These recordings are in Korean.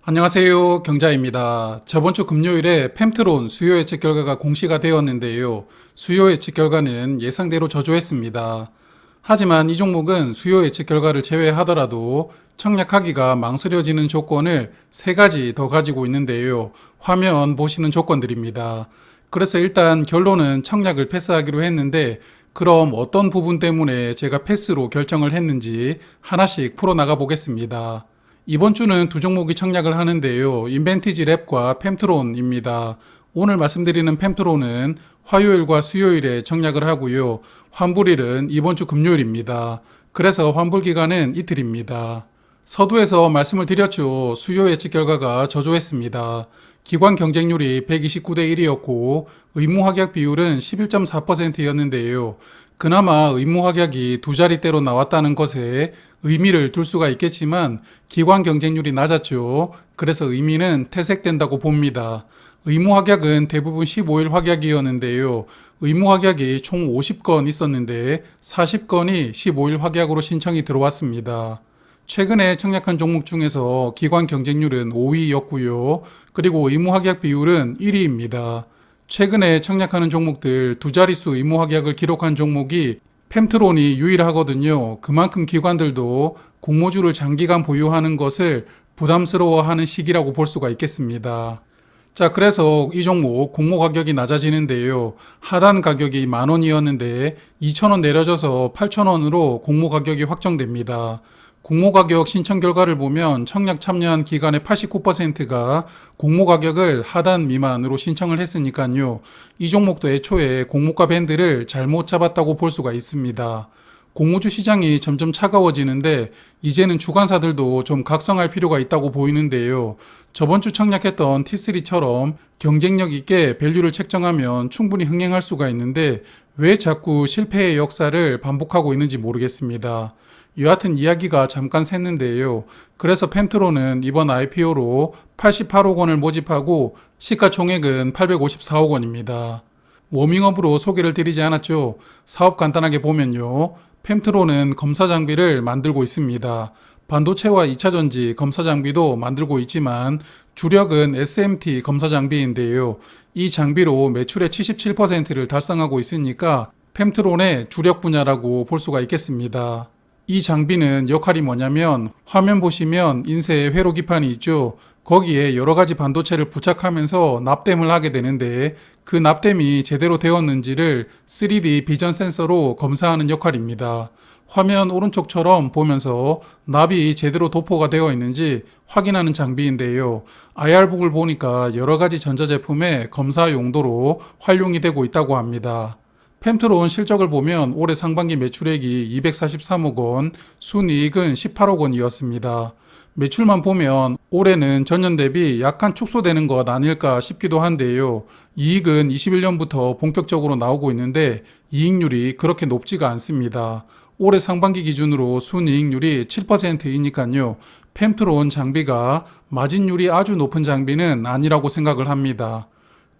안녕하세요. 경자입니다. 저번 주 금요일에 펜트론 수요 예측 결과가 공시가 되었는데요. 수요 예측 결과는 예상대로 저조했습니다. 하지만 이 종목은 수요 예측 결과를 제외하더라도 청약하기가 망설여지는 조건을 세 가지 더 가지고 있는데요. 화면 보시는 조건들입니다. 그래서 일단 결론은 청약을 패스하기로 했는데 그럼 어떤 부분 때문에 제가 패스로 결정을 했는지 하나씩 풀어나가 보겠습니다. 이번 주는 두 종목이 청약을 하는데요. 인벤티지 랩과 펜트론입니다. 오늘 말씀드리는 펜트론은 화요일과 수요일에 청약을 하고요. 환불일은 이번 주 금요일입니다. 그래서 환불 기간은 이틀입니다. 서두에서 말씀을 드렸죠. 수요 예측 결과가 저조했습니다. 기관 경쟁률이 129대 1이었고 의무 확약 비율은 11.4%였는데요. 그나마 의무 확약이 두 자릿대로 나왔다는 것에 의미를 둘 수가 있겠지만 기관 경쟁률이 낮았죠. 그래서 의미는 퇴색된다고 봅니다. 의무 확약은 대부분 15일 확약이었는데요. 의무 확약이 총 50건 있었는데 40건이 15일 확약으로 신청이 들어왔습니다. 최근에 청약한 종목 중에서 기관 경쟁률은 5위였고요. 그리고 의무 확약 비율은 1위입니다. 최근에 청약하는 종목들 두 자릿수 의무 확약을 기록한 종목이 펜트론이 유일하거든요. 그만큼 기관들도 공모주를 장기간 보유하는 것을 부담스러워하는 시기라고 볼 수가 있겠습니다. 자, 그래서 이 종목 공모 가격이 낮아지는데요. 하단 가격이 10,000원이었는데 2,000원 내려져서 8,000원으로 공모 가격이 확정됩니다. 공모 가격 신청 결과를 보면 청약 참여한 기관의 89%가 공모 가격을 하단 미만으로 신청을 했으니까요. 이 종목도 애초에 공모가 밴드를 잘못 잡았다고 볼 수가 있습니다. 공모주 시장이 점점 차가워지는데 이제는 주관사들도 좀 각성할 필요가 있다고 보이는데요. 저번 주 청약했던 T3처럼 경쟁력 있게 밸류를 책정하면 충분히 흥행할 수가 있는데 왜 자꾸 실패의 역사를 반복하고 있는지 모르겠습니다. 여하튼 이야기가 잠깐 샜는데요. 그래서 펜트론은 이번 IPO로 88억 원을 모집하고 시가총액은 854억 원입니다. 워밍업으로 소개를 드리지 않았죠. 사업 간단하게 보면요. 펜트론은 검사 장비를 만들고 있습니다. 반도체와 2차전지 검사 장비도 만들고 있지만 주력은 SMT 검사 장비인데요. 이 장비로 매출의 77%를 달성하고 있으니까 펜트론의 주력 분야라고 볼 수가 있겠습니다. 이 장비는 역할이 뭐냐면 화면 보시면 인쇄 회로 기판이 있죠. 거기에 여러 가지 반도체를 부착하면서 납땜을 하게 되는데 그 납땜이 제대로 되었는지를 3D 비전 센서로 검사하는 역할입니다. 화면 오른쪽처럼 보면서 납이 제대로 도포가 되어 있는지 확인하는 장비인데요. IR북을 보니까 여러 가지 전자제품의 검사 용도로 활용이 되고 있다고 합니다. 펜트론 실적을 보면 올해 상반기 매출액이 243억 원, 순이익은 18억 원이었습니다. 매출만 보면 올해는 전년 대비 약간 축소되는 것 아닐까 싶기도 한데요. 이익은 21년부터 본격적으로 나오고 있는데 이익률이 그렇게 높지가 않습니다. 올해 상반기 기준으로 순이익률이 7%이니까요. 펜트론 장비가 마진율이 아주 높은 장비는 아니라고 생각을 합니다.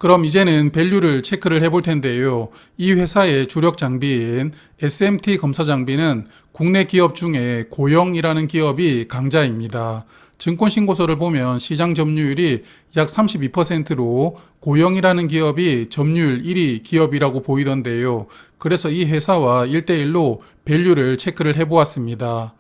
그럼 이제는 밸류를 체크를 해볼 텐데요. 이 회사의 주력 장비인 SMT 검사 장비는 국내 기업 중에 고영이라는 기업이 강자입니다. 증권신고서를 보면 시장 점유율이 약 32%로 고영이라는 기업이 점유율 1위 기업이라고 보이던데요. 그래서 이 회사와 1대1로 밸류를 체크를 해보았습니다.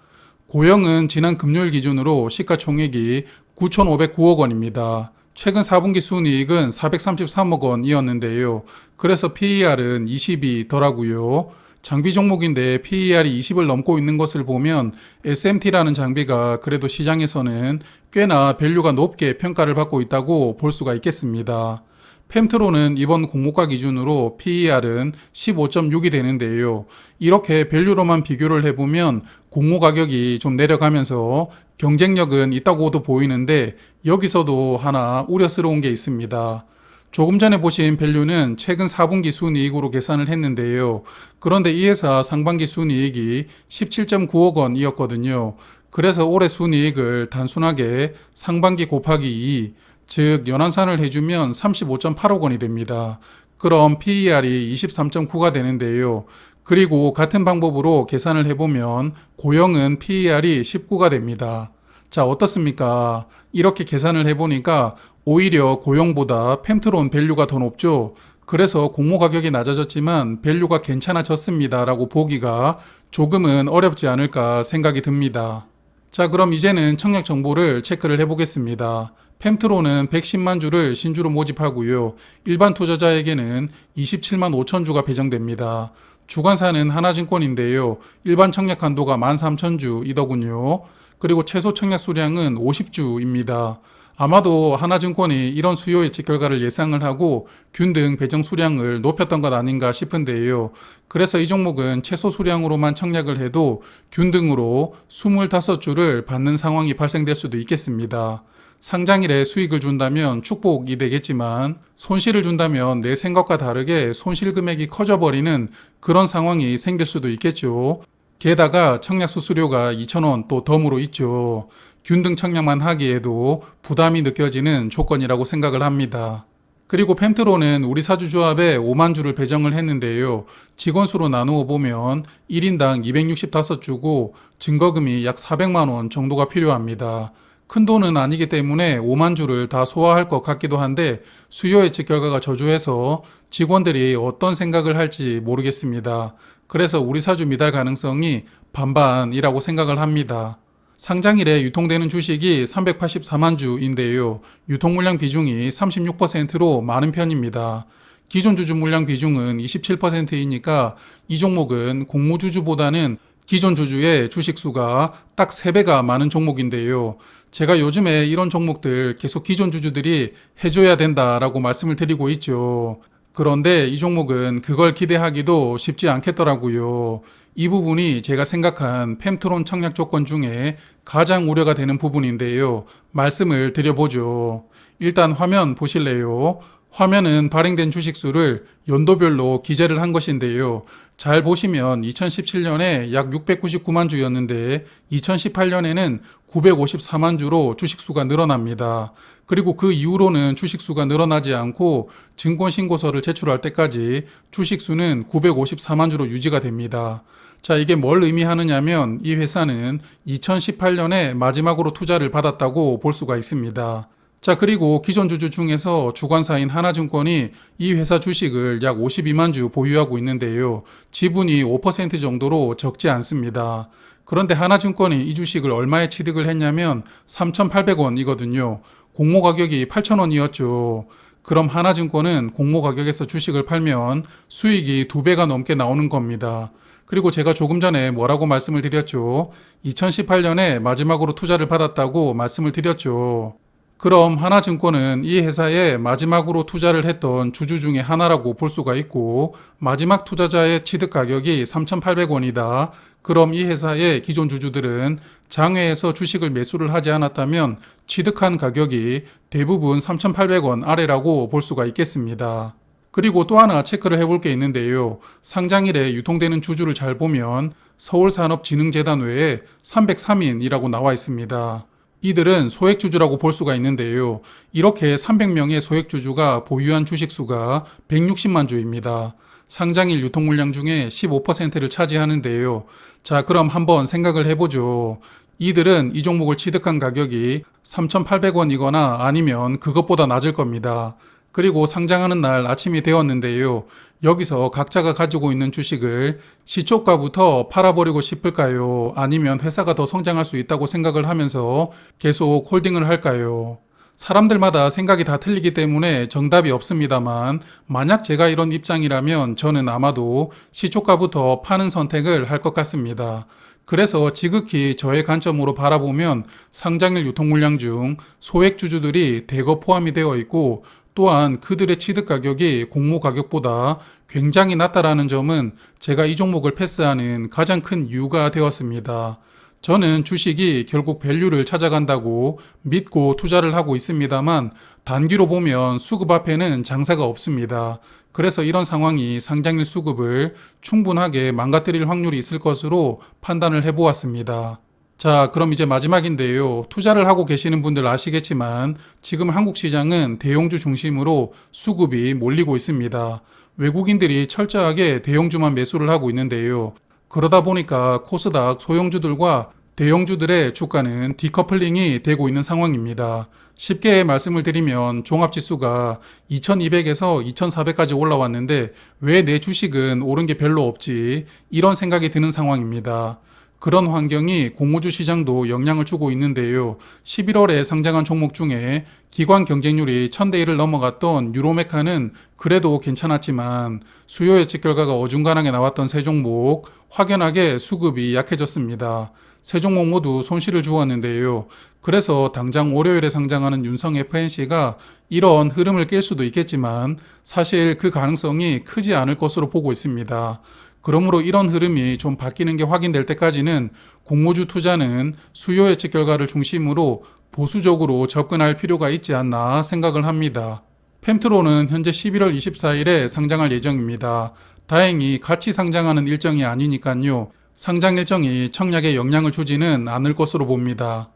고영은 지난 금요일 기준으로 시가총액이 9,509억 원입니다. 최근 4분기 순이익은 433억 원이었는데요. 그래서 PER은 20이더라고요. 장비 종목인데 PER이 20을 넘고 있는 것을 보면 SMT라는 장비가 그래도 시장에서는 꽤나 밸류가 높게 평가를 받고 있다고 볼 수가 있겠습니다. 펜트론은 이번 공모가 기준으로 PER은 15.6이 되는데요. 이렇게 밸류로만 비교를 해보면 공모 가격이 좀 내려가면서 경쟁력은 있다고도 보이는데 여기서도 하나 우려스러운 게 있습니다. 조금 전에 보신 밸류는 최근 4분기 순이익으로 계산을 했는데요. 그런데 이 회사 상반기 순이익이 17.9억 원이었거든요. 그래서 올해 순이익을 단순하게 상반기 곱하기 2, 즉 연환산을 해주면 35.8억 원이 됩니다. 그럼 PER이 23.9가 되는데요. 그리고 같은 방법으로 계산을 해보면 고영은 PER이 19가 됩니다. 자, 어떻습니까? 이렇게 계산을 해보니까 오히려 고용보다 펜트론 밸류가 더 높죠. 그래서 공모 가격이 낮아졌지만 밸류가 괜찮아졌습니다 라고 보기가 조금은 어렵지 않을까 생각이 듭니다. 자, 그럼 이제는 청약 정보를 체크를 해보겠습니다. 펜트론은 110만 주를 신주로 모집하고요. 일반 투자자에게는 27만 5천 주가 배정됩니다. 주관사는 하나증권인데요. 일반 청약 한도가 13,000주이더군요. 그리고 최소 청약 수량은 50주입니다. 아마도 하나증권이 이런 수요 예측 결과를 예상을 하고 균등 배정 수량을 높였던 것 아닌가 싶은데요. 그래서 이 종목은 최소 수량으로만 청약을 해도 균등으로 25주를 받는 상황이 발생될 수도 있겠습니다. 상장일에 수익을 준다면 축복이 되겠지만 손실을 준다면 내 생각과 다르게 손실 금액이 커져버리는 그런 상황이 생길 수도 있겠죠. 게다가 청약 수수료가 2,000원 또 덤으로 있죠. 균등 청약만 하기에도 부담이 느껴지는 조건이라고 생각을 합니다. 그리고 펜트론은 우리 사주조합에 5만 주를 배정을 했는데요. 직원 수로 나누어 보면 1인당 265주고 증거금이 약 400만 원 정도가 필요합니다. 큰 돈은 아니기 때문에 5만 주를 다 소화할 것 같기도 한데 수요 예측 결과가 저조해서 직원들이 어떤 생각을 할지 모르겠습니다. 그래서 우리 사주 미달 가능성이 반반이라고 생각을 합니다. 상장일에 유통되는 주식이 384만 주인데요. 유통 물량 비중이 36%로 많은 편입니다. 기존 주주 물량 비중은 27%이니까 이 종목은 공모주주보다는 기존 주주의 주식 수가 딱 3배가 많은 종목인데요. 제가 요즘에 이런 종목들 계속 기존 주주들이 해줘야 된다라고 말씀을 드리고 있죠. 그런데 이 종목은 그걸 기대하기도 쉽지 않겠더라고요. 이 부분이 제가 생각한 펜트론 청약 조건 중에 가장 우려가 되는 부분인데요. 말씀을 드려보죠. 일단 화면 보실래요? 화면은 발행된 주식수를 연도별로 기재를 한 것인데요. 잘 보시면 2017년에 약 699만 주였는데 2018년에는 954만 주로 주식수가 늘어납니다. 그리고 그 이후로는 주식수가 늘어나지 않고 증권신고서를 제출할 때까지 주식수는 954만 주로 유지가 됩니다. 자, 이게 뭘 의미하느냐면 이 회사는 2018년에 마지막으로 투자를 받았다고 볼 수가 있습니다. 자, 그리고 기존 주주 중에서 주관사인 하나증권이 이 회사 주식을 약 52만 주 보유하고 있는데요. 지분이 5% 정도로 적지 않습니다. 그런데 하나증권이 이 주식을 얼마에 취득을 했냐면 3,800원이거든요. 공모 가격이 8,000원이었죠. 그럼 하나증권은 공모 가격에서 주식을 팔면 수익이 2배가 넘게 나오는 겁니다. 그리고 제가 조금 전에 뭐라고 말씀을 드렸죠? 2018년에 마지막으로 투자를 받았다고 말씀을 드렸죠. 그럼 하나증권은 이 회사에 마지막으로 투자를 했던 주주 중에 하나라고 볼 수가 있고 마지막 투자자의 취득 가격이 3,800원이다. 그럼 이 회사의 기존 주주들은 장외에서 주식을 매수를 하지 않았다면 취득한 가격이 대부분 3,800원 아래라고 볼 수가 있겠습니다. 그리고 또 하나 체크를 해볼 게 있는데요. 상장일에 유통되는 주주를 잘 보면 서울산업진흥재단 외에 303인이라고 나와 있습니다. 이들은 소액주주라고 볼 수가 있는데요. 이렇게 300명의 소액주주가 보유한 주식수가 160만 주입니다. 상장일 유통물량 중에 15%를 차지하는데요. 자, 그럼 한번 생각을 해보죠. 이들은 이 종목을 취득한 가격이 3,800원이거나 아니면 그것보다 낮을 겁니다. 그리고 상장하는 날 아침이 되었는데요. 여기서 각자가 가지고 있는 주식을 시초가부터 팔아버리고 싶을까요? 아니면 회사가 더 성장할 수 있다고 생각을 하면서 계속 홀딩을 할까요? 사람들마다 생각이 다 틀리기 때문에 정답이 없습니다만 만약 제가 이런 입장이라면 저는 아마도 시초가부터 파는 선택을 할 것 같습니다. 그래서 지극히 저의 관점으로 바라보면 상장일 유통물량 중 소액 주주들이 대거 포함이 되어 있고 또한 그들의 취득 가격이 공모 가격보다 굉장히 낮다라는 점은 제가 이 종목을 패스하는 가장 큰 이유가 되었습니다. 저는 주식이 결국 밸류를 찾아간다고 믿고 투자를 하고 있습니다만 단기로 보면 수급 앞에는 장사가 없습니다. 그래서 이런 상황이 상장일 수급을 충분하게 망가뜨릴 확률이 있을 것으로 판단을 해보았습니다. 자, 그럼 이제 마지막인데요. 투자를 하고 계시는 분들 아시겠지만 지금 한국 시장은 대형주 중심으로 수급이 몰리고 있습니다. 외국인들이 철저하게 대형주만 매수를 하고 있는데요. 그러다 보니까 코스닥 소형주들과 대형주들의 주가는 디커플링이 되고 있는 상황입니다. 쉽게 말씀을 드리면 종합지수가 2200에서 2400까지 올라왔는데 왜 내 주식은 오른 게 별로 없지? 이런 생각이 드는 상황입니다. 그런 환경이 공모주 시장도 영향을 주고 있는데요. 11월에 상장한 종목 중에 기관 경쟁률이 1000대 1을 넘어갔던 유로메카는 그래도 괜찮았지만 수요 예측 결과가 어중간하게 나왔던 세 종목 확연하게 수급이 약해졌습니다. 세 종목 모두 손실을 주었는데요. 그래서 당장 월요일에 상장하는 윤성 FNC가 이런 흐름을 깰 수도 있겠지만 사실 그 가능성이 크지 않을 것으로 보고 있습니다. 그러므로 이런 흐름이 좀 바뀌는 게 확인될 때까지는 공모주 투자는 수요 예측 결과를 중심으로 보수적으로 접근할 필요가 있지 않나 생각을 합니다. 펜트로는 현재 11월 24일에 상장할 예정입니다. 다행히 같이 상장하는 일정이 아니니까요. 상장 일정이 청약에 영향을 주지는 않을 것으로 봅니다.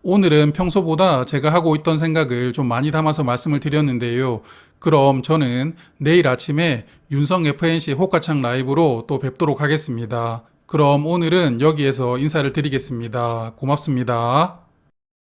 오늘은 평소보다 제가 하고 있던 생각을 좀 많이 담아서 말씀을 드렸는데요. 그럼 저는 내일 아침에 윤성 FNC 호가창 라이브로 또 뵙도록 하겠습니다. 그럼 오늘은 여기에서 인사를 드리겠습니다. 고맙습니다.